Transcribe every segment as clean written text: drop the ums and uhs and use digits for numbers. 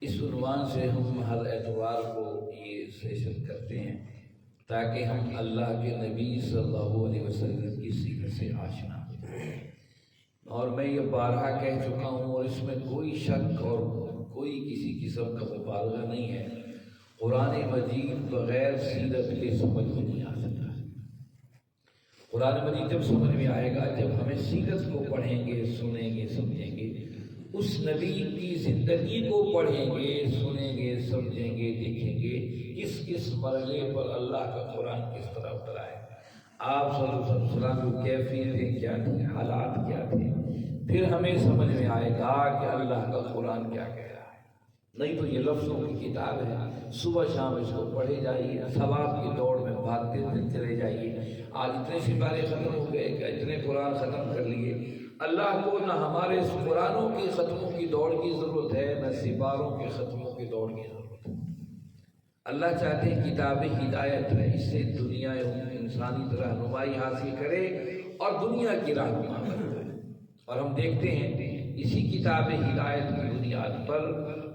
اس عنوان سے ہم ہر اتوار کو یہ سیشن کرتے ہیں تاکہ ہم اللہ کے نبی صلی اللہ علیہ وسلم کی سیرت سے آشنا ہوں۔ اور میں یہ بارہا کہہ چکا ہوں اور اس میں کوئی شک اور کوئی کسی قسم کا مبالغہ نہیں ہے، قرآن مجید بغیر سیرت کے سمجھ میں نہیں آ سکتا۔ قرآن مجید جب سمجھ میں آئے گا جب ہمیں سیرت کو پڑھیں گے، سنیں گے، سمجھیں گے، اس نبی کی زندگی کو پڑھیں گے، سنیں گے، سمجھیں گے، دیکھیں گے کس کس مرحلے پر اللہ کا قرآن کس طرح اترا ہے، آپ صلی اللہ علیہ وسلم کی کیفیتیں کیا تھیں، حالات کیا تھے، پھر ہمیں سمجھ میں آئے گا کہ اللہ کا قرآن کیا کہہ رہا ہے۔ نہیں تو یہ لفظوں کی کتاب ہے، صبح شام اس کو پڑھے جائیے، ثواب کی دوڑ میں بھاگتے چلے جائیے۔ آج اتنے سپارے ختم ہو گئے کہ اتنے قرآن ختم کر لیے۔ اللہ کو نہ ہمارے قرآنوں کی ختموں کی دوڑ کی ضرورت ہے، نہ سپاروں کے ختموں کی دوڑ کی ضرورت ہے۔ اللہ چاہتے ہیں کتاب ہدایت ہے، اس سے دنیا انسانی رہنمائی حاصل کرے اور دنیا کی رہنما بنے۔ اور ہم دیکھتے ہیں اسی کتاب ہدایت کی بنیاد پر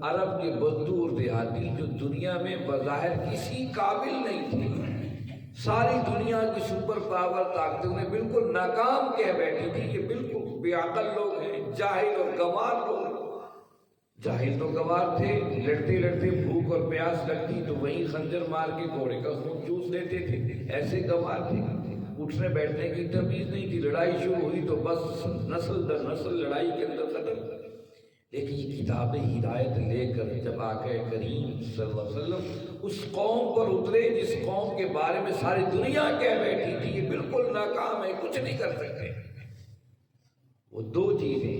عرب کے بدو دیہاتی جو دنیا میں بظاہر کسی قابل نہیں تھے، ساری دنیا کی سپر پاور طاقتوں نے بالکل ناکام کہہ بیٹھی تھی، یہ بالکل بے عقل لوگ ہیں، جاہل اور گنوار لوگ۔ جاہل تو گنوار تھے، لڑتے لڑتے بھوک اور پیاس لگتی تو وہیں خنجر مار کے گھوڑے کا خون چوس لیتے تھے، ایسے گنوار تھے۔ اٹھنے بیٹھنے کی تمیز نہیں تھی، لڑائی شروع ہوئی تو بس نسل در نسل لڑائی کے اندر ختم۔ لیکن یہ کتاب ہدایت لے کر جب آقا کریم صلی اللہ علیہ وسلم اس قوم پر اترے جس قوم کے بارے میں ساری دنیا کہہ بیٹھی تھی یہ بالکل ناکام ہے، کچھ نہیں کر سکتے، وہ دو چیزیں،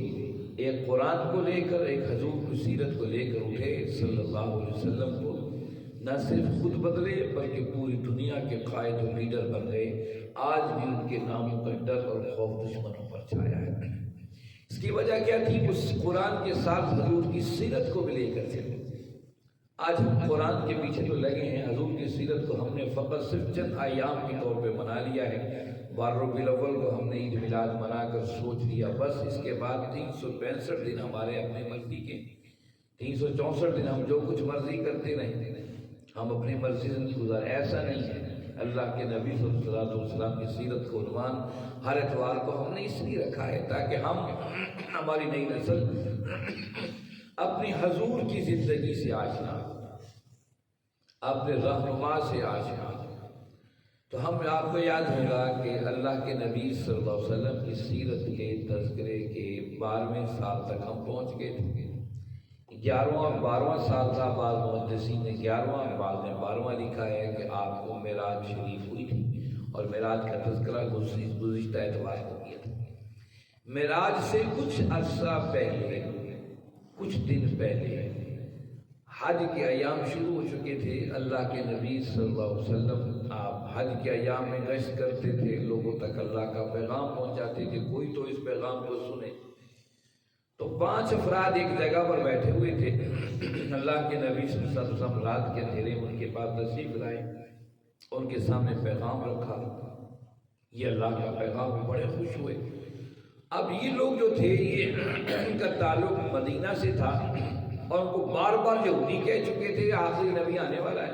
ایک قرآن کو لے کر، ایک حضور کی سیرت کو لے کر اٹھے صلی اللہ علیہ وسلم کو نہ صرف خود بدلے بلکہ پوری دنیا کے قائد و لیڈر بن گئے۔ آج بھی ان کے ناموں کا ڈر اور خوف دشمنوں پر چھایا ہے۔ اس کی وجہ کیا تھی؟ اس قرآن کے ساتھ حضور کی سیرت کو بھی لے کر چلے۔ آج ہم قرآن کے پیچھے تو لگے ہیں، حضور کی سیرت کو ہم نے فقط صرف چند ایام کے طور پہ منا لیا ہے۔ 12 ربیع الاول کو ہم نے عید میلاد منا کر سوچ لیا بس، اس کے بعد 365 دن ہمارے اپنے مرضی کے، 364 دن ہم جو کچھ مرضی کرتے رہیں، ہم اپنی مرضی سے گزار۔ ایسا نہیں ہے۔ اللہ کے نبی صلی اللہ علیہ وسلم کی سیرت کو عنوان ہر اتوار کو ہم نے اس لیے رکھا ہے تاکہ ہماری نئی نسل اپنی حضور کی زندگی سے آشنا ہو، اپنے رہنما سے آشنا ہو۔ تو ہم آپ کو یاد ہوگا کہ اللہ کے نبی صلی اللہ علیہ وسلم کی سیرت کے تذکرے کے 12ویں سال تک ہم پہنچ گئے تھے۔ 12واں سال تھا، بعض محدثین نے 11واں، بعض نے 12واں لکھا ہے کہ آپ کو معراج شریف ہوئی تھی اور معراج کا تذکرہ گزشتہ اتوار کو کیا تھا۔ معراج سے کچھ عرصہ پہلے، کچھ دن پہلے حج کے ایام شروع ہو چکے تھے۔ اللہ کے نبی صلی اللہ علیہ وسلم آپ حج کے ایام میں گشت کرتے تھے، لوگوں تک اللہ کا پیغام پہنچاتے تھے، کوئی تو اس پیغام کو سنے۔ تو 5 افراد ایک جگہ پر بیٹھے ہوئے تھے، اللہ کے نبی صلی اللہ علیہ وسلم رات کے اندھیرے ان کے پاس تشریف لائے، ان کے سامنے پیغام رکھا، یہ اللہ کا پیغام، بڑے خوش ہوئے۔ اب یہ لوگ جو تھے یہ ان کا تعلق مدینہ سے تھا اور ان کو بار بار یہودی کہہ چکے تھے آخری نبی آنے والا ہے،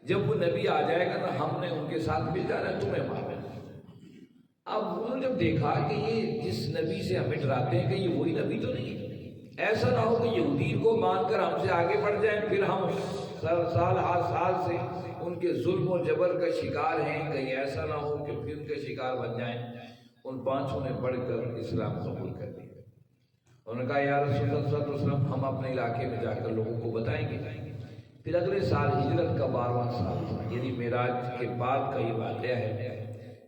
جب وہ نبی آ جائے گا تو ہم نے ان کے ساتھ مل جانا ہے، تمہیں مارنا۔ اب انہوں نے جب دیکھا کہ یہ جس نبی سے ہمیں ڈراتے ہیں کہ یہ وہی نبی تو نہیں ہے، ایسا نہ ہو کہ یہودی کو مان کر ہم سے آگے بڑھ جائیں، پھر ہم سال ہر سال سے ان کے ظلم و جبر کا شکار ہیں، کہیں ایسا نہ ہو کہ پھر ان کے شکار بن جائیں۔ ان 5 نے بڑھ کر اسلام قبول کر لیا۔ انہوں نے کہا یا رسول اللہ صلی اللہ علیہ وسلم ہم اپنے علاقے میں جا کر لوگوں کو بتائیں گے۔ پھر اگلے سال ہجرت کا 12واں سال تھا، یعنی معراج کے بعد کا یہ واقعہ ہے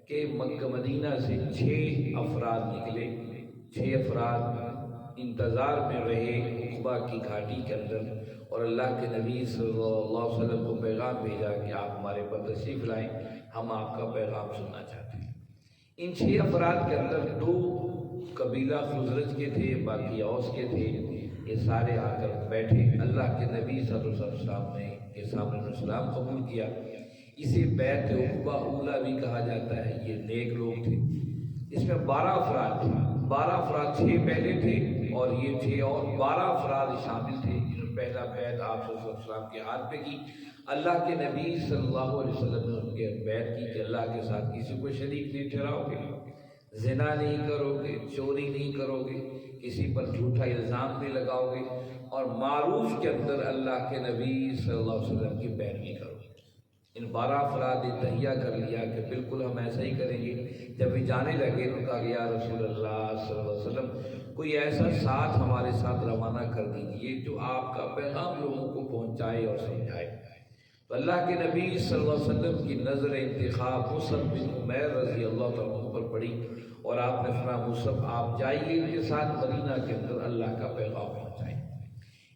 کہ مکہ مدینہ سے 6 افراد نکلے، 6 افراد انتظار میں رہے عقبہ کی گھاٹی کے اندر، اور اللہ کے نبی صلی اللہ علیہ وسلم کو پیغام بھیجا کہ آپ ہمارے پر تشریف لائیں، ہم آپ کا پیغام سننا چاہتے ہیں۔ ان 6 افراد کے اندر 2 قبیلہ خزرج کے تھے، باقی اوس کے تھے۔ یہ سارے آ کر بیٹھے، اللہ کے نبی صلی اللہ علیہ وسلم نے کے سامنے اسلام قبول کیا۔ اسے بیعت عقبہ اولیٰ بھی کہا جاتا ہے، یہ نیک لوگ تھے۔ اس میں 12 افراد تھے، 12 افراد 6 پہلے تھے اور یہ 6 اور 12 افراد شامل تھے پہلا بیعت آپ صلی اللہ علیہ وسلم کے ہاتھ پہ کی۔ اللہ کے نبی صلی اللہ علیہ وسلم نے ان کے بیعت کی کہ اللہ کے ساتھ کسی کو شریک نہیں ٹھہراؤ گے، زنا نہیں کرو گے، چوری نہیں کرو گے، کسی پر جھوٹا الزام نہیں لگاؤ گے، اور معروف کے اندر اللہ کے نبی صلی اللہ علیہ وسلم کی پیروی کرو گے۔ ان 12 افراد نے تہیہ کر لیا کہ بالکل ہم ایسا ہی کریں گے۔ جب یہ جانے لگے تو کہا کہ یا رسول اللہ صلی اللہ علیہ وسلم کوئی ایسا ساتھ ہمارے ساتھ روانہ کر دیجیے جو آپ کا پیغام لوگوں کو پہنچائے اور سمجھائے۔ تو اللہ کے نبی صلی اللہ علیہ وسلم کی نظر انتخاب مصعب بن عمیر رضی اللہ تعالیٰ عنہ پر پڑی، اور آپ نے فرمایا مصعب آپ جائیے ان کے ساتھ مدینہ کے اندر اللہ کا پیغام پہنچائیں۔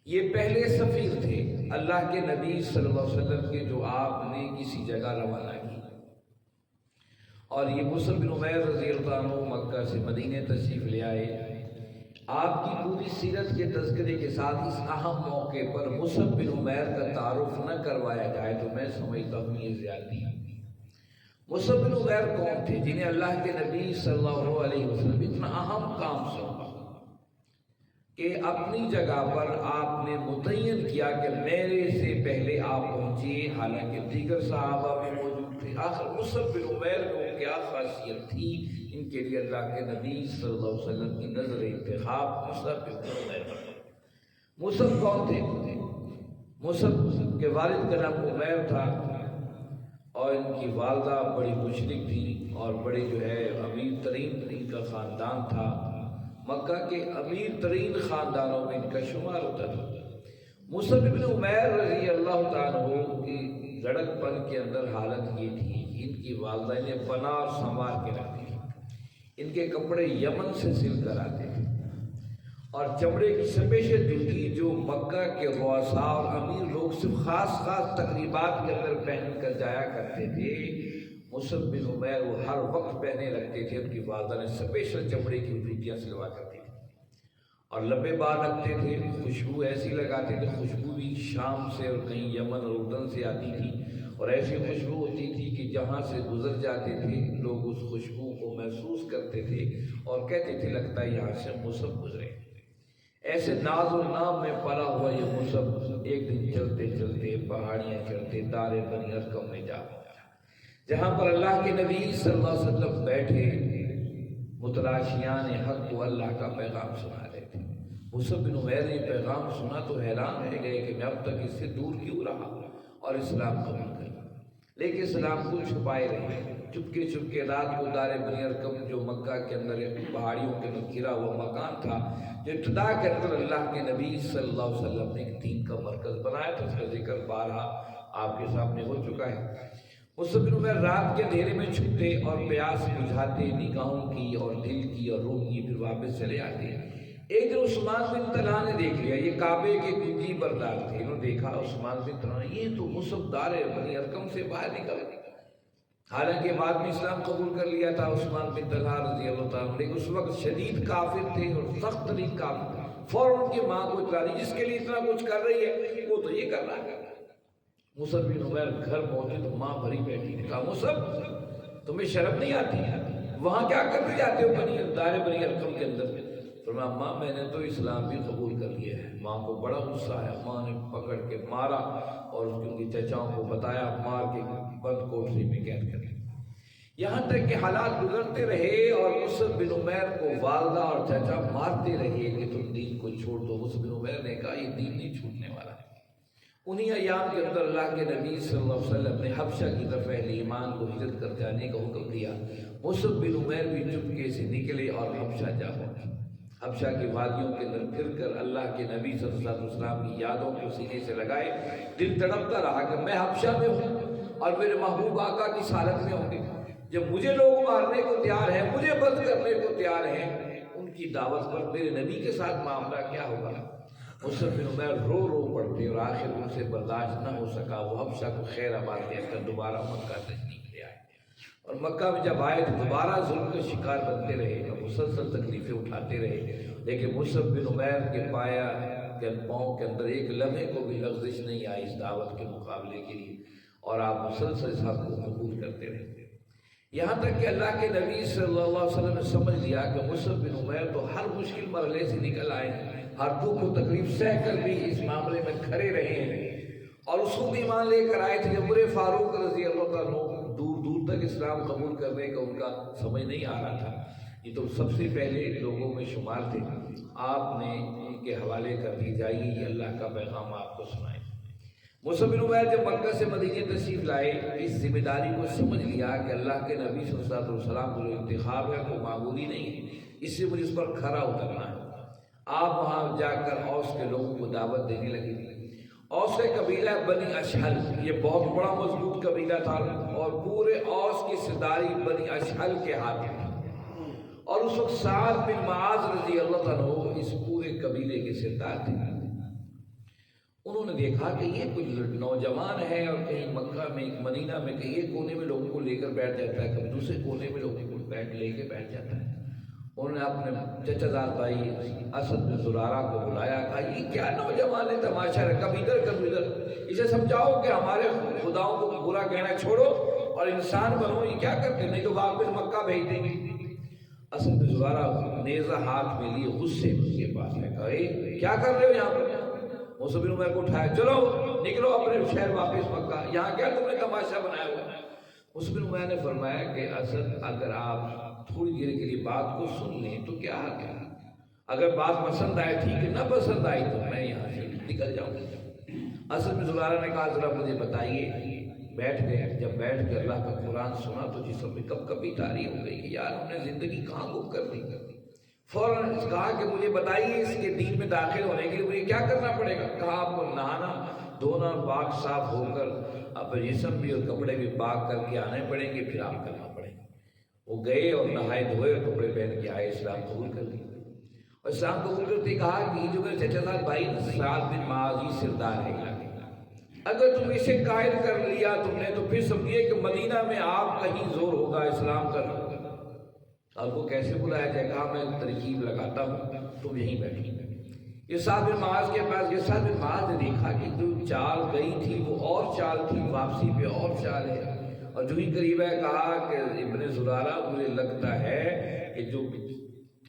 یہ پہلے سفیر تھے اللہ کے نبی صلی اللہ علیہ وسلم کے جو آپ نے کسی جگہ روانہ کی، اور یہ مصعب بن عمیر رضی اللہ عنہ مکہ سے مدینہ تشریف لے آئے۔ آپ کی پوری سیرت کے تذکرے کے ساتھ اس اہم موقع پر مصعب بن عمیر کا تعارف نہ کروایا جائے تو میں سمجھتا ہوں یہ زیادتی ہے۔ مصعب بن عمیر کون تھے جنہیں اللہ کے نبی صلی اللہ علیہ وسلم اتنا اہم کام سونپا کہ اپنی جگہ پر آپ نے متعین کیا کہ میرے سے پہلے آپ پہنچیے، حالانکہ دیگر صحابہ بھی موجود تھے۔ آخر مصعب بن عمیر کو کیا خاصیت تھی؟ ان کے لیے اللہ کے نبی صلی اللہ علیہ وسلم کی نظر انتخاب مصعب بن عمیر پر۔ مصعب کون تھے؟ مصعب کے والد کا نام عمیر تھا، اور ان کی والدہ بڑی مشرک تھی، اور بڑے جو ہے امیر ترین ان کا خاندان تھا۔ مکہ کے امیر ترین خاندانوں میں ان کا شمار ہوتا تھا۔ مصعب بن عمیر رضی اللہ تعالیٰ عنہ کی لڑک پن کے اندر حالت یہ تھی کہ ان کی والدہ انہیں بنا اور سنوار کے رکھتی تھی۔ ان کے کپڑے یمن سے سل کر آتے تھے، اور چمڑے کی اسپیشل جوتی جو مکہ کے رؤساء اور امیر لوگ صرف خاص تقریبات کے اندر پہن کر جایا کرتے تھے، مصعب بن عمیر وہ ہر وقت پہنے رکھتے تھے۔ ان کی والدہ نے اسپیشل چمڑے کی جوتیاں سلوا کرتی تھی، اور لمبے بال رکھتے تھے، خوشبو ایسی لگاتے تھے، خوشبو بھی شام سے اور کہیں یمن اور اردن سے آتی تھی، اور ایسی خوشبو ہوتی تھی کہ جہاں سے گزر جاتے تھے لوگ اس خوشبو کو محسوس کرتے تھے اور کہتے تھے لگتا ہے یہاں سے مصعب گزرے۔ ایسے ناز و نام میں پلا ہوا یہ مصعب ایک دن چلتے چلتے پہاڑیاں چڑھتے دار بنی ارقم میں جا پہنچا، جہاں پر اللہ کے نبی صلی اللہ علیہ وسلم بیٹھے متلاشیان حق کو اللہ کا پیغام سنا رہے تھے۔ مصعب بن عمیر نے پیغام سنا تو حیران رہ گئے کہ میں اب تک اس سے دور کیوں رہا اور اسلام قبول کر، لیکن اسلام کو چھپائے رہے۔ چپکے چپکے رات کو دار بنی ارقم جو مکہ کے اندر پہاڑیوں کے اندر گھرا ہوا مکان تھا، جو ابتدا کے اندر اللہ کے نبی صلی اللہ علیہ وسلم نے ایک دین کا مرکز بنایا تھا، اس کا ذکر بارہا آپ کے سامنے ہو چکا ہے۔ مصعب بن عمیر رات کے اندھیرے میں چھپتے اور پیاس بجھاتے، نگاہوں کی اور دل کی اور روح کی، پھر واپس چلے آتے۔ ایک دن عثمان بن طلحہ نے دیکھ لیا، یہ کعبے کے کنجی بردار تھے، انہوں نے دیکھا عثمان بن طلحہ یہ تو مصعب دار بنی ارقم سے باہر نکل گئے، حالانکہ بعد میں اسلام قبول کر لیا تھا عثمان بن طلحہ رضی اللہ تعالیٰ، لیکن اس وقت شدید کافر تھے اور سخت ترین کافر تھا۔ فوراً ان کی ماں کو اطلاع دی، جس کے لیے اتنا کچھ کر رہی ہے وہ تو یہ کر رہا ہے۔ مصعب بن عمیر گھر پہنچے تو ماں بھری بیٹھی نے کہا مصعب تمہیں شرم نہیں آتی؟ وہاں کیا کرنے جاتے ہو دار بنی ارقم کے اندر؟ فرمایا ماں میں نے تو اسلام بھی قبول کر لیا ہے۔ ماں کو بڑا غصہ آیا، ماں نے پکڑ کے مارا اور ان کی چچاؤں کو بتایا، مار کے بند کوٹری میں قید کر دیا۔ یہاں تک کہ حالات گزرتے رہے اور مصعب بن عمیر کو والدہ اور چچا مارتے رہے کہ تم دین کو چھوڑ دو۔ مصعب بن عمیر نے کہا یہ دین نہیں چھوڑنے والا ہے۔ انہی ایام کے اندر اللہ کے نبی صلی اللہ علیہ وسلم نے حبشہ کی طرف اہل ایمان کو ہجرت کر جانے کا حکم دیا۔ مصعب بن عمیر بھی چپکے سے نکلے اور حبشہ جا پہنچے۔ حبشہ کی وادیوں کے اندر پھر کر اللہ کے نبی صلی اللہ علیہ وسلم کی یادوں کو سینے سے لگائے، دل تڑپتا رہا کہ میں حبشہ میں ہوں اور میرے محبوب آقا کی حالت میں ہوں گے، جب مجھے لوگ مارنے کو تیار ہیں، مجھے بند کرنے کو تیار ہیں، ان کی دعوت پر میرے نبی کے ساتھ معاملہ کیا ہوگا؟ مصعب بن عمیر رو رو پڑتے اور آخر ان سے برداشت نہ ہو سکا، وہ حبشہ کو خیر آباد کہہ کر دوبارہ مکہ تشریف لے آئے، اور مکہ میں جب آئے تو دوبارہ ظلم کا شکار بنتے رہے اور مسلسل تکلیفیں اٹھاتے رہے، لیکن مصعب بن عمیر کے پایا کے پاؤں کے اندر ایک لمحے کو بھی لغزش نہیں آئی اس دعوت کے مقابلے کے لیے، اور آپ مسلسل اس حق کو قبول کرتے رہے، یہاں تک کہ اللہ کے نبی صلی اللہ علیہ وسلم نے سمجھ لیا کہ مصعب بن عمیر تو ہر مشکل مرحلے سے نکل آئے ہیں، ہر دکھ و تکلیف سہ کر بھی اس معاملے میں کھڑے رہے ہیں اور اس کو بھی ایمان لے کر آئے تھے. عمر فاروق رضی اللہ تعالیٰ دور دور تک اسلام قبول کرنے کا ان کا سمجھ نہیں آ رہا تھا. یہ تو سب سے پہلے لوگوں میں شمار تھے. آپ نے ان کے حوالے کر دی جائیے یہ اللہ کا پیغام آپ کو سنائے. مصعب بن عمیر جب مکہ سے مدینہ تشریف لائے اس ذمہ داری کو سمجھ لیا کہ اللہ کے نبی صلی اللہ علیہ وسلم کا جو انتخاب ہے وہ معمولی نہیں ہے, اس سے مجھے اس پر کھرا اترنا ہے. آپ وہاں جا کر اوس کے لوگوں کو دعوت دینے لگے. اوس کا قبیلہ بنی اشہل, یہ بہت بڑا مضبوط قبیلہ تھا اور پورے اوس کی سرداری بنی اشہل کے ہاتھ میں. اور اس وقت سعد بن معاذ رضی اللہ تعالیٰ اس پورے قبیلے کے سردار تھے. انہوں نے دیکھا کہ یہ کوئی نوجوان ہے اور کہیں مکہ میں مدینہ میں کہیں ایک کونے میں لوگوں کو لے کر بیٹھ جاتا ہے, کبھی دوسرے کونے میں لوگوں کو لے کے بیٹھ جاتا ہے. انہوں نے اپنے چچا دار بھائی اسد بن زرارہ کو بلایا, کہا یہ کیا نوجوان ہے, تماشا ہے, کبھی ادھر کبھی ادھر, اسے سمجھاؤ کہ ہمارے خداؤں کو برا کہنا چھوڑو اور انسان بنو, یہ کیا کرتے, نہیں تو واپس مکہ بھیج دیں گے. اسد بن زرارہ نیزہ ہاتھ میں لیے غصے میں اس کے پاس ہے, کہا کیا کر رہے ہو یہاں پر. مصعب بن عمیر کو اٹھایا, چلو نکلو اپنے شہر واپس مکہ, یہاں کیا تم نے تماشا بنایا ہوا ہے. مصعب بن عمیر نے فرمایا کہ اسد اگر آپ تھوڑی دیر کے لیے بات کو سن لیں تو کیا ہے, اگر بات پسند آئے ٹھیک ہے, نہ پسند آئی تو میں یہاں سے نکل جاؤں گا. اسد بن زرارہ نے کہا ذرا مجھے بتائیے. بیٹھ گئے. جب بیٹھ کے اللہ کا قرآن سنا تو جسم میں کب کبھی تاری ہو گئی کہ یار ہم نے زندگی کہاں گم کر دی. فوراً کہا کہ مجھے بتائیے اس کے دین میں داخل ہونے کے لیے مجھے کیا کرنا پڑے گا. کہا آپ کو نہانا دھونا پاک صاف ہو کر اپنے جسم بھی اور کپڑے بھی پاک کر کے آنے پڑیں گے, پھر آپ کرنا پڑے گا. وہ گئے اور نہائے دھوئے اور کپڑے پہن کے آئے, اسلام قبول کر لیا. اور اسلام قبول کرتے کہا کہ یہ جو میرے چچا صاحب بھائی سعد بن معاذ یہ سردار ہے, اگر تم اسے قائل کر لیا تم نے تو پھر سمجھیے کہ مدینہ میں آپ کہیں زور ہوگا اسلام کا. آپ کو کیسے بلایا جائے, کہا میں ترکیب لگاتا ہوں تم یہیں بیٹھی. یہ سعد بن معاذ کے پاس, یہ سعد بن معاذ نے دیکھا کہ جو چال گئی تھی وہ اور چال تھی, واپسی پہ اور چال ہے. اور جو ہی قریب ہے کہا کہ ابن زرارہ مجھے لگتا ہے کہ جو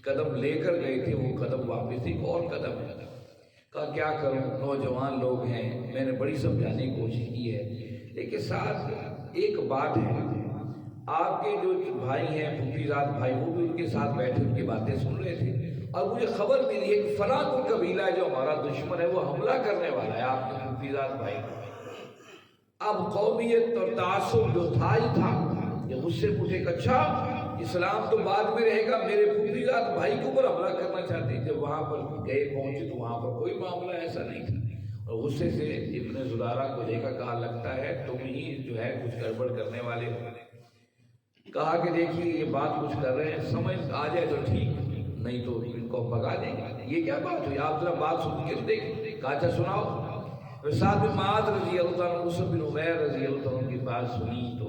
قدم لے کر گئے تھے وہ قدم واپس ایک اور قدم ہے. کہا کیا کروں, نوجوان لوگ ہیں, میں نے بڑی سمجھانے کی کوشش کی ہے, لیکن ساتھ ایک بات ہے, آپ کے جو بھائی ہیں پھوپھی زاد بھائی وہ بھی ان کے ساتھ بیٹھے ان کی باتیں سن رہے تھے اور مجھے خبر ملی ہے کہ فلاں کوئی قبیلہ ہے جو ہمارا دشمن ہے وہ حملہ کرنے والا ہے آپ کے پھوپھی زاد بھائی. اب قومیت اور تعصب جو تھا ہی تھا, یہ مجھ سے پوچھے کہ اچھا اسلام تو بعد میں رہے گا, میرے پھوپھی زاد بھائی کے اوپر حملہ کرنا چاہتے ہیں. جب وہاں پر گئے پہنچے تو وہاں پر کوئی معاملہ ایسا نہیں تھا. اور غصے سے ابن زرارہ کو دیکھا, کہا لگتا ہے تم ہی جو ہے کچھ گڑبڑ کرنے والے ہو. کہا کہ دیکھیے یہ بات کچھ کر رہے ہیں, سمجھ آ جائے تو ٹھیک, نہیں تو ان کو بھگا دیں گے. یہ کیا بات ہوئی, آپ ذرا بات سن کے دیکھیں. کہا اچھا سناؤ. سعد بن معاذ رضی اللہ عنہ, مصعب بن عمیر رضی اللہ عنہ کی بات سنی تو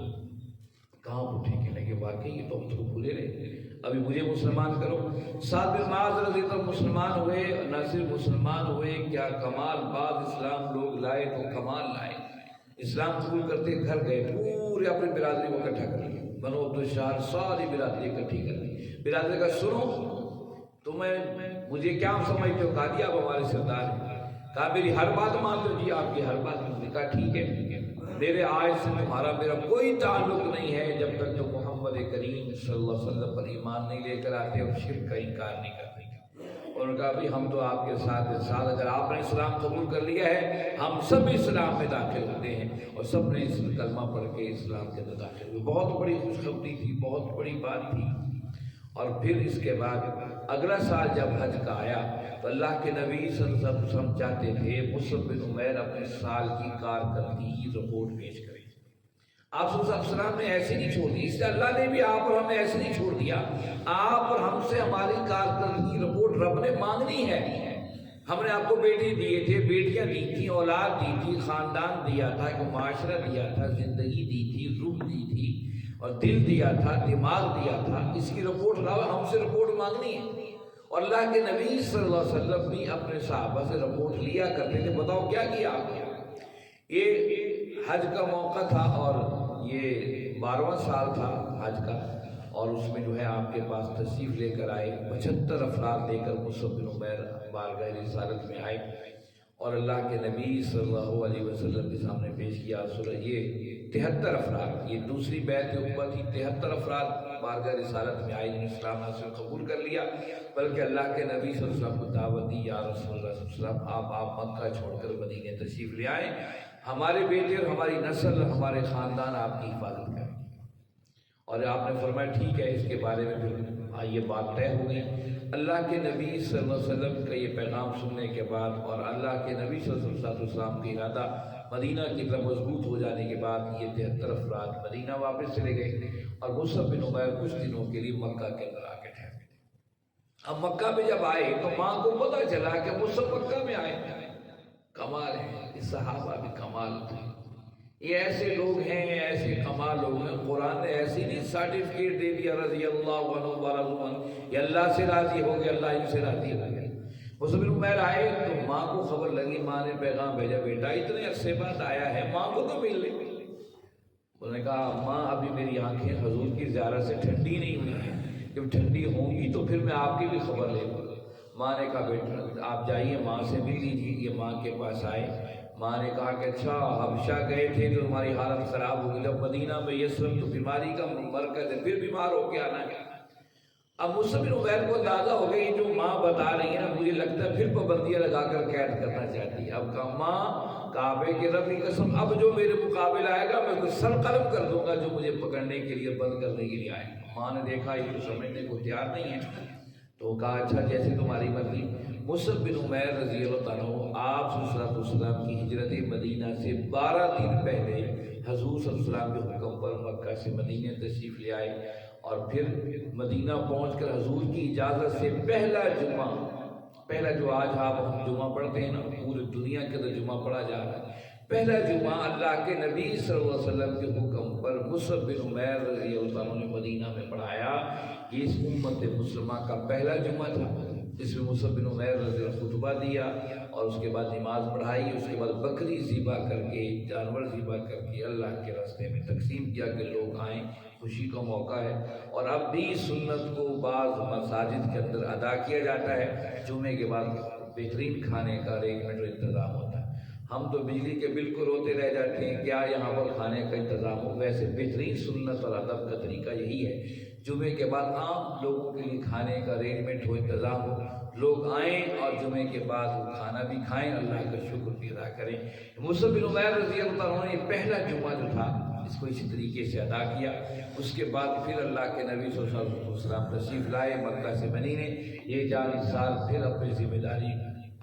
کہاں اٹھے, کہنے کے واقعی یہ تو ہم تو بھولے رہے, ابھی مجھے مسلمان کرو. سعد بن معاذ رضی اللہ عنہ مسلمان ہوئے, نہ صرف مسلمان ہوئے, کیا کمال بعد اسلام لوگ لائے تو کمال لائے. اسلام قبول کرتے گھر گئے, پورے اپنے برادری کو اکٹھا کر لیا, بنو عبد الشہر ساری برادری اکٹھی کر لی. برادری کا سنو تمہیں مجھے کیا سمجھتے ہو, کہا دیا آپ ہمارے سردار ہیں. کہا میری ہر بات مان لو. جی آپ کی ہر بات مان لو. کہا ٹھیک ہے, میرے آج سے تمہارا میرا کوئی تعلق نہیں ہے جب تک تو محمد کریم صلی اللہ علیہ وسلم پر ایمان نہیں لے کر آتے اور شرک کا انکار نہیں کرتے. اور انہوں نے کہا بھی ہم تو آپ کے ساتھ اگر آپ نے اسلام قبول کر لیا ہے ہم سب اسلام میں داخل ہوتے ہیں. اور سب نے اس کلمہ پڑھ کے اسلام کے اندر داخل ہوئے. بہت بڑی خوشخبری تھی, بہت بڑی بات تھی. اور پھر اس کے بعد اگلا سال جب حج کا آیا تو اللہ کے نبی صلی اللہ علیہ وسلم چاہتے تھے مصعب بن عمیر اپنے سال کی کارکردگی رپورٹ پیش کریں. آپ صلی اللہ علیہ وسلم نے ایسے نہیں چھوڑ دی, اس لیے اللہ نے بھی آپ اور ہمیں ایسے نہیں چھوڑ دیا. آپ اور ہم سے ہماری کارکردگی رپورٹ رب نے مانگنی ہے. ہم نے آپ کو بیٹے دیے تھے, بیٹیاں دی تھیں, اولاد دی تھی, خاندان دیا تھا, ایک معاشرہ دیا تھا, زندگی دی تھی, روح دی تھی اور دل دیا تھا, دماغ دیا تھا. اس کی رپورٹ ہم سے رپورٹ مانگنی ہے. اور اللہ کے نبی صلی اللہ علیہ وسلم بھی اپنے صحابہ سے رپورٹ لیا کرتے تھے. بتاؤ کیا کیا آپ نے. یہ حج کا موقع تھا اور یہ 12واں سال تھا حج کا, اور اس میں جو ہے آپ کے پاس تشریف لے کر آئے، 75 افراد لے کر مصعب بن عمیر بارگاہ رسالت میں آئے اور اللہ کے نبی صلی اللہ علیہ وسلم کے سامنے پیش کیا۔ یہ 73 افراد، یہ دوسری بیعت عقبہ تھی، 73 افراد بارگاہ رسالت میں آئے، جنہوں نے اسلام حاصل قبول کر لیا، بلکہ اللہ کے نبی صلی اللہ علیہ وسلم کو دعوت دی، یا رسول اللہ صلی اللہ علیہ وسلم آپ مکہ چھوڑ کر مدینے تشریف لے آئیں، ہمارے بیٹے اور ہماری نسل، ہمارے خاندان آپ کی حفاظت کریں۔ اور آپ نے فرمایا ٹھیک ہے، اس کے بارے میں پھر یہ بات طے ہو گئی۔ اللہ کے نبی صلی اللہ علیہ وسلم کا یہ پیغام سننے کے بعد اور اللہ کے نبی صلی اللہ علیہ وسلم کا ارادہ مدینہ کی طرف مضبوط ہو جانے کے بعد یہ 73 افراد مدینہ واپس چلے گئے اور مصعب بن عمیر کچھ دنوں کے لیے مکہ کے اندر آ کے ٹھہر گئے۔ اب مکہ میں جب آئے تو ماں کو پتہ چلا کہ مصعب مکہ میں آئے۔ کمال ہے، اس صحابہ بھی کمال تھے، یہ ایسے لوگ ہیں، ایسے کمال لوگ ہیں۔ قرآن نے ایسی نہیں سرٹیفکیٹ دے دیا رضی اللہ عنہ ورضوا عنہ، یہ اللہ سے راضی ہو گیا، اللہ ان سے راضی ہو گیا۔ مصعب بن عمیر آئے تو ماں کو خبر لگی، ماں نے پیغام بھیجا، بیٹا اتنے عرصے بعد آیا ہے، ماں کو تو مل لے۔ انہوں نے کہا ماں ابھی میری آنکھیں حضور کی زیارت سے ٹھنڈی نہیں ہوئی ہیں، جب ٹھنڈی ہوں گی تو پھر میں آپ کی بھی خبر لے لوں۔ ماں نے کہا بیٹا آپ جائیے ماں سے مل لیجیے۔ یہ ماں کے پاس آئے، ماں نے کہا کہ اچھا حبشہ گئے تھے تو تمہاری حالت خراب ہو گئی، جب مدینہ میں یثرب تو بیماری کا مرکز ہے، پھر بیمار ہو کے آنا ہے۔ اب مصعب بن عمیر کو اندازہ ہو گئی جو ماں بتا رہی ہے نا، مجھے لگتا ہے پھر پابندیاں لگا کر قید کرنا چاہتی ہے۔ اب کہا ماں کعبے کے رب کی قسم اب جو میرے مقابل آئے گا میں کوئی سر قلم کر دوں گا جو مجھے پکڑنے کے لیے بند کرنے کے لیے آئے گا۔ ماں نے دیکھا یہ تو سمجھنے کو تیار نہیں ہے تو کہا اچھا جیسے تمہاری مرضی۔ مصعب بن عمیر رضی اللہ عنہ آپ صلی اللہ علیہ وسلم کی ہجرت مدینہ سے 12 دن پہلے حضور صلی اللہ علیہ وسلم کے حکم پر مکہ سے مدینہ تشریف لے آئے اور پھر مدینہ پہنچ کر حضور کی اجازت سے پہلا جو آج آپ جمعہ پڑھتے ہیں نا، پوری دنیا کے اندر جمعہ پڑھا جا رہا ہے، پہلا جمعہ اللہ کے نبی صلی اللہ علیہ وسلم کے حکم پر مصعب بن عمیر رضی اللہ عنہ نے مدینہ میں پڑھایا۔ یہ اس امت مسلمہ کا پہلا جمعہ تھا جس میں مصعب بن عمیر رضی اللہ عنہ خطبہ دیا اور اس کے بعد نماز پڑھائی، اس کے بعد بکری ذبح کر کے، جانور ذبح کر کے اللہ کے راستے میں تقسیم کیا کہ لوگ آئیں، خوشی کا موقع ہے۔ اور اب بھی سنت کو بعض مساجد کے اندر ادا کیا جاتا ہے، جمعے کے بعد بہترین کھانے کا ارینجمنٹ اور انتظام ہوتا ہے۔ ہم تو بجلی کے بل کو روتے رہ جاتے ہیں کیا یہاں پر کھانے کا انتظام ہو، ویسے بہترین سنت اور ادب کا طریقہ یہی ہے، جمعے کے بعد عام لوگوں کے لیے کھانے کا ارینجمنٹ ہو، انتظام ہو، لوگ آئیں اور جمعے کے بعد وہ کھانا بھی کھائیں، اللہ کا شکر بھی ادا کریں۔ مصعب بن عمیر رضی اللہ عنہ نے پہلا جمعہ جو تھا اس کو اسی طریقے سے ادا کیا۔ اس کے بعد پھر اللہ کے نبی صلی اللہ علیہ وسلم تشریف لائے مکہ سے مدینے، یہ 40 سال پھر اپنی ذمہ داری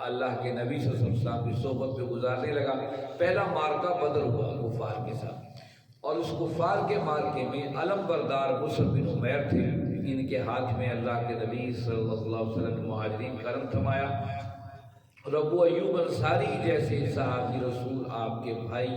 اللہ کے نبی صلی اللہ علیہ وسلم کی صحبت پہ گزارنے لگا۔ پہلا مارکہ بدر ہوا کفار کے ساتھ، اور اس کفار کے مارکے میں علم بردار مصعب بن عمیر تھے، ان کے ہاتھ میں اللہ کے نبی صلی اللہ علیہ وسلم نے مہاجرین کا علم تھمایا، اور ابو ایوب انصاری جیسے صحابی رسول آپ کے بھائی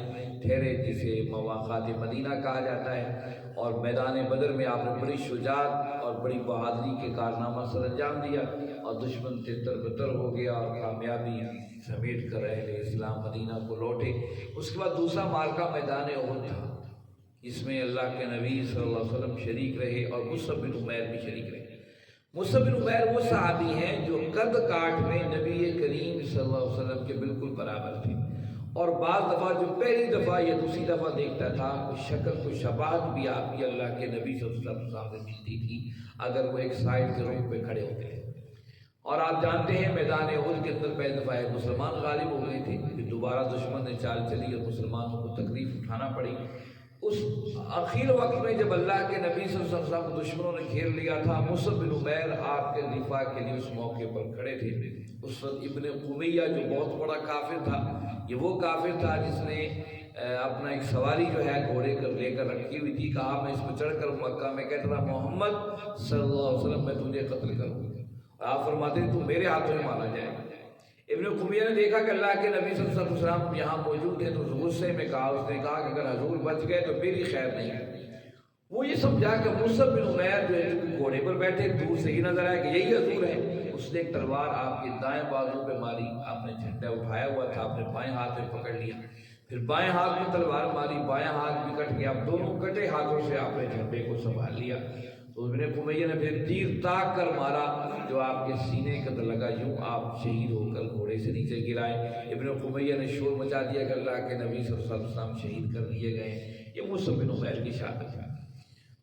ٹھہرے جسے مواقعات مدینہ کہا جاتا ہے، اور میدان بدر میں آپ نے بڑی شجاعت اور بڑی بہادری کے کارنامہ سر انجام دیا اور دشمن تتر بتر ہو گیا اور کامیابی سمیٹ کر اہل اسلام مدینہ کو لوٹے۔ اس کے بعد دوسرا مارکہ میدان احد تھا، اس میں اللہ کے نبی صلی اللہ علیہ وسلم شریک رہے اور مصعب بن عمیر بھی شریک رہے۔ مصعب بن عمیر وہ صحابی ہیں جو قد کاٹ میں نبی کریم صلی اللہ علیہ وسلم کے بالکل برابر تھے، اور بعض دفعہ جو پہلی دفعہ یا دوسری دفعہ دیکھتا تھا اس شکل کو شباہت بھی آپ کی اللہ کے نبی صلی اللہ علیہ وسلم سے ملتی تھی اگر وہ ایک سائڈ کے روپ پہ کھڑے ہوتے ہیں۔ اور آپ جانتے ہیں میدان احد کے اندر پہلی دفعہ مسلمان غالب ہو گئے تھے، پھر دوبارہ دشمن نے چال چلی اور مسلمانوں کو تکلیف اٹھانا پڑی۔ اس آخر وقت میں جب اللہ کے نبی صلی اللہ علیہ وسلم کو دشمنوں نے گھیر لیا تھا، مصعب بن عمیر آپ کے دفاع کے لیے اس موقع پر کھڑے تھے۔ اس وقت ابن قمیہ جو بہت بڑا کافر تھا، یہ وہ کافر تھا جس نے اپنا ایک سواری جو ہے گھوڑے کر لے کر رکھی ہوئی تھی، کہا میں اس پر چڑھ کر مکہ میں کہتا تھا محمد صلی اللہ علیہ وسلم میں تجھے قتل کروں گا، اور آپ فرماتے ہیں تو میرے ہاتھوں میں مارا جائے گا۔ ابن قمیہ نے دیکھا کہ اللہ کے نبی صلی اللہ علیہ وسلم یہاں موجود ہیں تو غصے میں کہا، اس نے کہا کہ اگر حضور بچ گئے تو میری خیر نہیں ہے۔ وہ یہ سمجھا کہ مصعب بن عمیر جو ہے گھوڑے پر بیٹھے دور سے ہی نظر آیا کہ یہی حضور ہے۔ اس نے ایک تلوار آپ کے دائیں بازو پہ ماری، آپ نے جھنڈا اٹھایا ہوا تھا، آپ نے بائیں ہاتھ میں پکڑ لیا، پھر بائیں ہاتھ میں تلوار ماری، بائیں ہاتھ بھی کٹ گیا، اب دونوں کٹے ہاتھوں سے آپ نے جھنڈے کو سنبھال لیا۔ تو ابن قمیہ نے پھر تیر تاک کر مارا جو آپ کے سینے کے اندر لگا، یوں آپ شہید ہو کر گھوڑے سے نیچے گرائے۔ ابن قمیہ نے شور مچا دیا کہ اللہ کے نبی صلی اللہ علیہ وسلم شہید کر دیے گئے۔ یہ مصعب بن عمیر کی شہادت ہے۔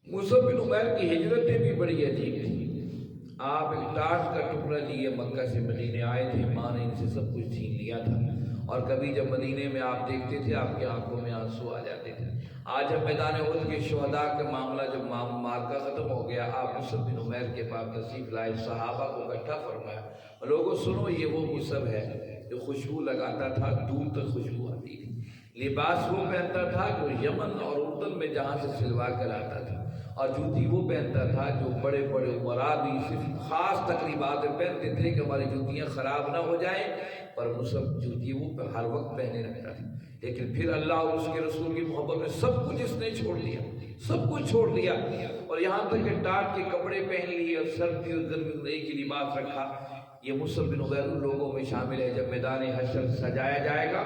مصعب بن عمیر کی ہجرتیں بھی بڑی عجیب تھیں۔ آپ ایک ٹاٹ کا ٹکڑا لیے مکہ سے مدینے آئے تھے، ماں نے ان سے سب کچھ چھین لیا تھا، اور کبھی جب مدینے میں آپ دیکھتے تھے آپ کی آنکھوں میں آنسو آ جاتے تھے۔ آج جب میدان احد کے شہداء کا معاملہ جب معرکہ ختم ہو گیا، آپ مصعب بن عمیر کے پاس تشریف لائے، صحابہ کو اکٹھا فرمایا، لوگوں سنو یہ وہ مصعب ہے جو خوشبو لگاتا تھا، دور تک خوشبو آتی تھی، لباس وہ پہنتا تھا جو یمن اور اردن میں جہاں سے سلوا کر آتا تھا، اور جوتی وہ پہنتا تھا جو بڑے بڑے عمراء بھی صرف خاص تقریبات میں پہنتے تھے کہ ہماری جوتیاں خراب نہ ہو جائیں، پر مصعب جوتی وہ ہر وقت پہنے رہتا تھا۔ لیکن پھر اللہ اور اس کے رسول کی محبت میں سب کچھ اس نے چھوڑ دیا، سب کچھ چھوڑ دیا، اور یہاں تک کہ ٹاٹ کے کپڑے پہن لیے اور سردی اور گرمی ایک ہی لباس رکھا۔ یہ مصعب بن عمیر ان لوگوں میں شامل ہے جب میدان حشر سجایا جائے گا،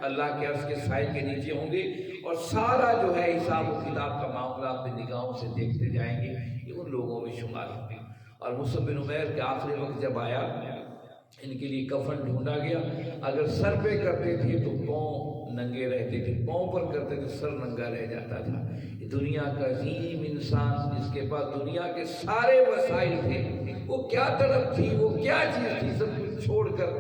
اللہ کے عرش کے سائے کے نیچے ہوں گے، اور سارا جو ہے حساب و کتاب کا معاملہ اپنی نگاہوں سے دیکھتے جائیں گے، یہ ان لوگوں میں شمار ہوتے ہیں۔ اور مصعب بن عمیر کے آخری وقت جب آیا، ان کے لیے کفن ڈھونڈا گیا، اگر سر پہ کرتے تھے تو پاؤں ننگے رہتے تھے، پاؤں پر کرتے تھے سر ننگا رہ جاتا تھا۔ دنیا کا عظیم انسان جس کے پاس دنیا کے سارے وسائل تھے، وہ کیا طلب تھی، وہ کیا چیز تھی، سب کچھ چھوڑ کر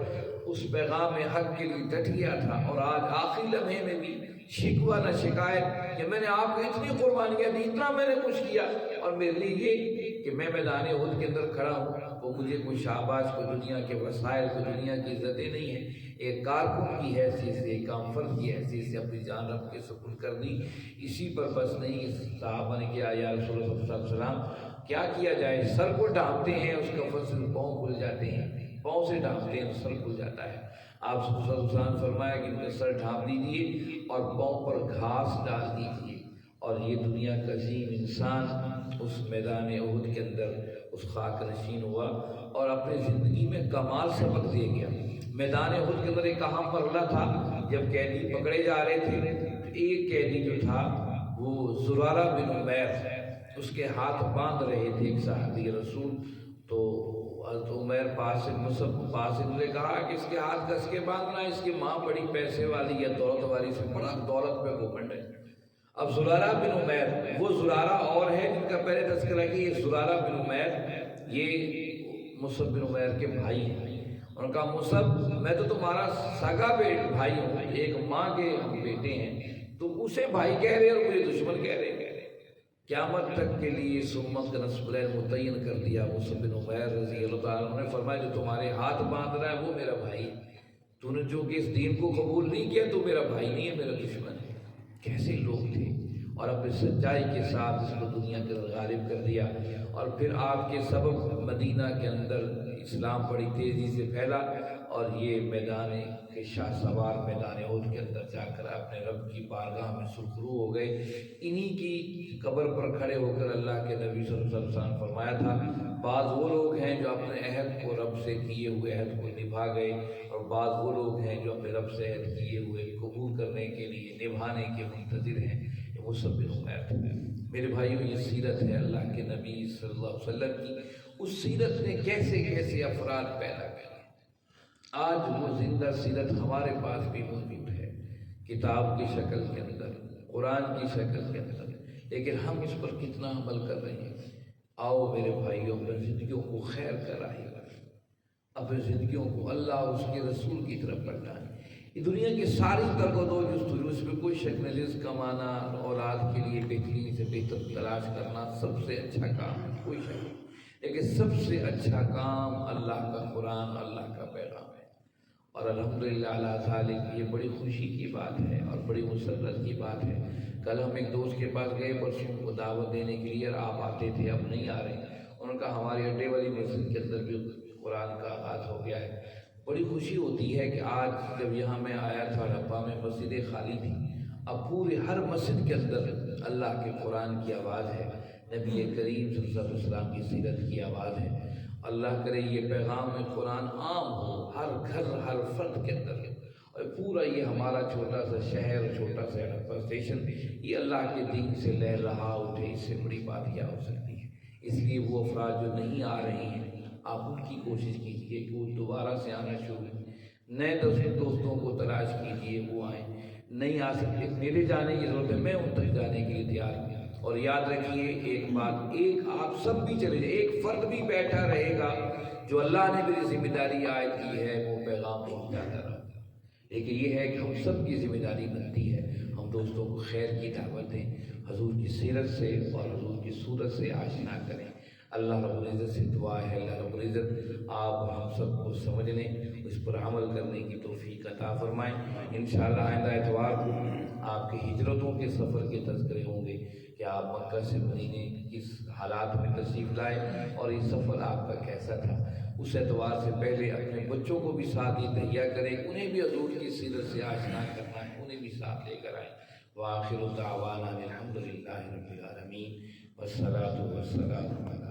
اس پیغام حق کے لیے ڈٹ گیا تھا، اور آج آخری لمحے میں بھی شکوہ نہ شکایت کہ میں نے آپ کو اتنی قربانیاں دی، اتنا میں نے کچھ کیا، اور میرے لیے یہ کہ میں میدان احد کے اندر کھڑا ہوں وہ مجھے کوئی شاباش، کوئی دنیا کے وسائل، کوئی دنیا کی عزتیں نہیں ہیں۔ ایک کارکن کی حیثیت سے، ایک کام فرد کی حیثیت سے اپنی جان رب کے سپرد کر دی، اسی پر بس نہیں۔ صحابہ نے کیا، یا رسول اللہ صلی اللہ علیہ وسلم کیا کیا جائے؟ سر کو ڈھانپتے ہیں، اس کا فصل پاؤں کھل جاتے ہیں، پاؤں سے ڈھانپتے ہیں سر کھل جاتا ہے۔ آپ صلی اللہ علیہ وسلم فرمایا کہ ان کا سر ڈھانپ دیجیے اور پاؤں پر گھاس ڈال دیجیے، اور یہ دنیا کا عظیم انسان اس میدان احد کے اندر اس خاک نشین ہوا اور اپنی زندگی میں کمال سبق دے گیا۔ میدان احد کے اندر ایک اہم مرحلہ تھا، جب قیدی پکڑے جا رہے تھے، ایک قیدی جو تھا وہ زرارہ بن عمیر، اس کے ہاتھ باندھ رہے تھے ایک صحابی رسول، تو حضرت عمیر پاس مصعب کو پاس نے کہا کہ اس کے ہاتھ کس کے باندھنا، اس کی ماں بڑی پیسے والی ہے، دولت والی، سے بڑا دولت پہ گھمنڈ ہے۔ اب زرارہ بن عمیر، وہ زرارہ اور ہے جن کا پہلے تذکرہ کہ یہ زرارہ بن عمیر یہ مصعب بن عمیر کے بھائی ہیں۔ انہوں نے کہا مصعب میں تو تمہارا سگا بھائی ہوں، ایک ماں کے ہم بیٹے ہیں، تم اسے بھائی کہہ رہے اور مجھے دشمن کہہ رہے ہیں۔ قیامت تک کے لیے اس امت کا نسب العین متعین کر دیا مصعب بن عمیر رضی اللہ تعالیٰ عنہ نے فرمایا جو تمہارے ہاتھ باندھ رہا ہے وہ میرا بھائی، تو نے جو کہ اس دین کو قبول نہیں کیا تو میرا بھائی نہیں ہے، میرا دشمن ہے۔ کیسے لوگ تھے، اور اپنی سچائی کے ساتھ اس کو دنیا کے غالب کر دیا، اور پھر آپ کے سبب مدینہ کے اندر اسلام بڑی تیزی سے پھیلا، اور یہ میدان کے شاہ سوار میدان احد کے اندر جا کر اپنے رب کی بارگاہ میں سرخرو ہو گئے۔ انہی کی قبر پر کھڑے ہو کر اللہ کے نبی صلی اللہ علیہ وسلم فرمایا تھا بعض وہ لوگ ہیں جو اپنے عہد کو رب سے کیے ہوئے عہد کو نبھا گئے، اور بعض وہ لوگ ہیں جو اپنے رب سے عہد کیے ہوئے قبول کرنے کے لیے نبھانے کے منتظر ہیں۔ یہ مصعب بن عمیر تھے۔ میرے بھائیوں یہ سیرت ہے اللہ کے نبی صلی اللہ علیہ وسلم کی، اس سیرت نے کیسے کیسے افراد پیدا کیے۔ آج وہ زندہ سیرت ہمارے پاس بھی موجود ہے، کتاب کی شکل کے اندر، قرآن کی شکل کے اندر، لیکن ہم اس پر کتنا عمل کر رہے ہیں۔ آؤ میرے بھائیوں، اپنی زندگیوں کو خیر کرائے، اپنی زندگیوں کو اللہ اور اس کے رسول کی طرف بڑھائیں۔ یہ دنیا کی ساری تک و دو جستجو، اس میں کوئی شک نہیں، رزق کمانا، اولاد کے لیے بہترین سے بہتر تلاش کرنا سب سے اچھا کام ہے، کوئی شک نہیں، لیکن سب سے اچھا کام اللہ کا قرآن، اللہ کا پیغام ہے۔ اور الحمدللہ اللہ تعالیٰ کی یہ بڑی خوشی کی بات ہے اور بڑی مسرت کی بات ہے۔ کل ہم ایک دوست کے پاس گئے، پرسوں کو دعوت دینے کے لیے، آپ آتے تھے اب نہیں آ رہے، انہوں نے کہا ہماری اڈے والی مسجد کے اندر بھی قرآن کا آغاز ہو گیا ہے۔ بڑی خوشی ہوتی ہے کہ آج جب یہاں میں آیا تھا ڈھپا میں مسجدیں خالی تھیں، اب پورے ہر مسجد کے اندر اللہ کے قرآن کی آواز ہے، نبی کریم صلی اللہ علیہ وسلم کی سیرت کی آواز ہے۔ اللہ کرے یہ پیغام قرآن عام ہو ہر گھر، ہر فرد کے اندر، اور پورا یہ ہمارا چھوٹا سا شہر، چھوٹا سا ڈھپا اسٹیشن یہ اللہ کے دین سے لہر رہا اٹھے، اس سے بڑی بات کیا ہو سکتی ہے۔ اس لیے وہ افراد جو نہیں آ رہے ہیں آپ ان کی کوشش کیجیے کہ وہ دوبارہ سے آنا شروع کریں، نئے دوستوں کو تلاش کیجیے وہ آئیں، نہیں آ سکتے میرے جانے کی ضرورت ہے، میں ان تک جانے کے لیے تیار ہوں۔ اور یاد رکھیے ایک بات، ایک آپ سب بھی چلے جائیں، ایک فرد بھی بیٹھا رہے گا جو اللہ نے میری ذمہ داری عائد کی ہے وہ پیغام پہنچاتا رہا، لیکن یہ ہے کہ ہم سب کی ذمہ داری بنتی ہے ہم دوستوں کو خیر کی دعوت دیں، حضور کی سیرت سے اور حضور کی صورت سے آشنا کریں۔ اللہ رب العزت سے دعا ہے اللہ رب العزت آپ ہم سب کو سمجھنے اس پر عمل کرنے کی توفیق عطا فرمائیں۔ انشاءاللہ آئندہ اتوار کو آپ کی ہجرتوں کے سفر کے تذکرے ہوں گے کہ آپ مکہ سے مدینے کس حالات میں تشریف لائے اور یہ سفر آپ کا کیسا تھا۔ اس اعتبار سے پہلے اپنے بچوں کو بھی ساتھ ہی تہیا کریں، انہیں بھی حضور کی سیرت سے آشنا کرنا ہے، انہیں بھی ساتھ لے کر آئیں۔ وآخر دعوانا الحمدللہ رب العالمین والصلاة والسلام علی